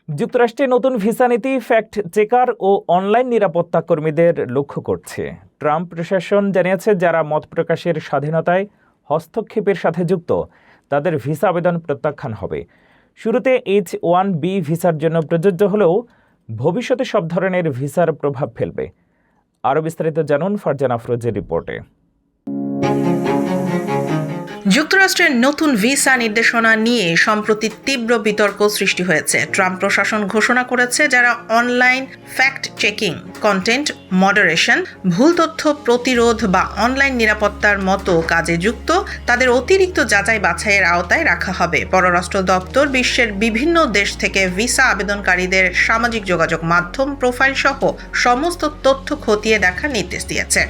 যুক্তরাষ্ট্রে নতুন ভিসা নীতি ফ্যাক্ট চেকার ও অনলাইন নিরাপত্তা কর্মীদের লক্ষ্য করছে। ট্রাম্প প্রশাসন জানিয়েছে, যারা মত প্রকাশের স্বাধীনতায় হস্তক্ষেপের সাথে যুক্ত তাদের ভিসা আবেদন প্রত্যাখ্যান হবে। শুরুতে H-1B ভিসার জন্য প্রযোজ্য হলেও ভবিষ্যতে সব ধরনের ভিসার প্রভাব ফেলবে। আরও বিস্তারিত জানুন ফারজানা আফরোজের রিপোর্টে। যুক্তরাষ্ট্রের নতুন ভিসা নির্দেশনা নিয়ে সম্প্রতি তীব্র বিতর্ক সৃষ্টি হয়েছে। ট্রাম্প প্রশাসন ঘোষণা করেছে, যারা online fact checking, content moderation, ভুল তথ্য প্রতিরোধ বা অনলাইন নিরাপত্তার মতো কাজে যুক্ত তাদের অতিরিক্ত যাচাই বাছাইয়ের আওতায় রাখা হবে। পররাষ্ট্র দপ্তর বিশ্বের বিভিন্ন দেশ থেকে ভিসা আবেদনকারীদের সামাজিক যোগাযোগ মাধ্যম প্রোফাইল সহ সমস্ত তথ্য খতিয়ে দেখার নির্দেশ দিয়েছে।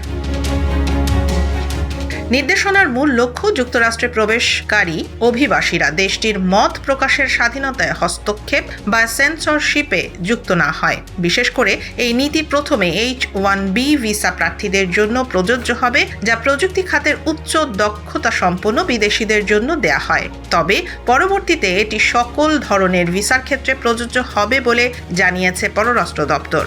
নির্দেশনার মূল লক্ষ্য যুক্তরাষ্ট্রে প্রবেশকারী অভিবাসীরা দেশটির মত প্রকাশের স্বাধীনতায় হস্তক্ষেপ বা সেন্সরশিপে যুক্ত না হয়। বিশেষ করে এই নীতি প্রথমে H-1B ভিসা প্রার্থীদের জন্য প্রযোজ্য হবে, যা প্রযুক্তি খাতের উচ্চ দক্ষতা সম্পন্ন বিদেশিদের জন্য দেয়া হয়। তবে পরবর্তীতে এটি সকল ধরনের ভিসার ক্ষেত্রে প্রযোজ্য হবে বলে জানিয়েছে পররাষ্ট্র দপ্তর।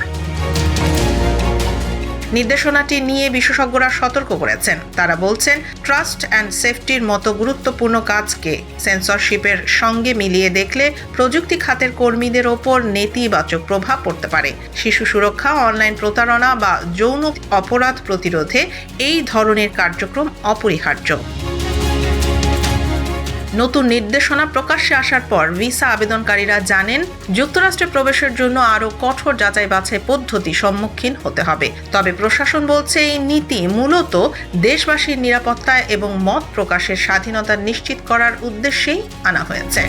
নির্দেশনাটি নিয়ে বিশেষজ্ঞরা সতর্ক করেছেন। তারা বলছেন, ট্রাস্ট অ্যান্ড সেফটির মতো গুরুত্বপূর্ণ কাজকে সেন্সরশিপের সঙ্গে মিলিয়ে দেখলে প্রযুক্তি খাতের কর্মীদের ওপর নেতিবাচক প্রভাব পড়তে পারে। শিশু সুরক্ষা, অনলাইন প্রতারণা বা যৌন অপরাধ প্রতিরোধে এই ধরনের কার্যক্রম অপরিহার্য। নতুন নির্দেশনা প্রকাশ্যে আসার পর ভিসা আবেদনকারীরা জানেন, যুক্তরাষ্ট্রে প্রবেশের জন্য আরও কঠোর যাচাই বাছাই পদ্ধতি সম্মুখীন হতে হবে। তবে প্রশাসন বলছে, এই নীতি মূলত দেশবাসীর নিরাপত্তা এবং মত প্রকাশের স্বাধীনতা নিশ্চিত করার উদ্দেশ্যেই আনা হয়েছে।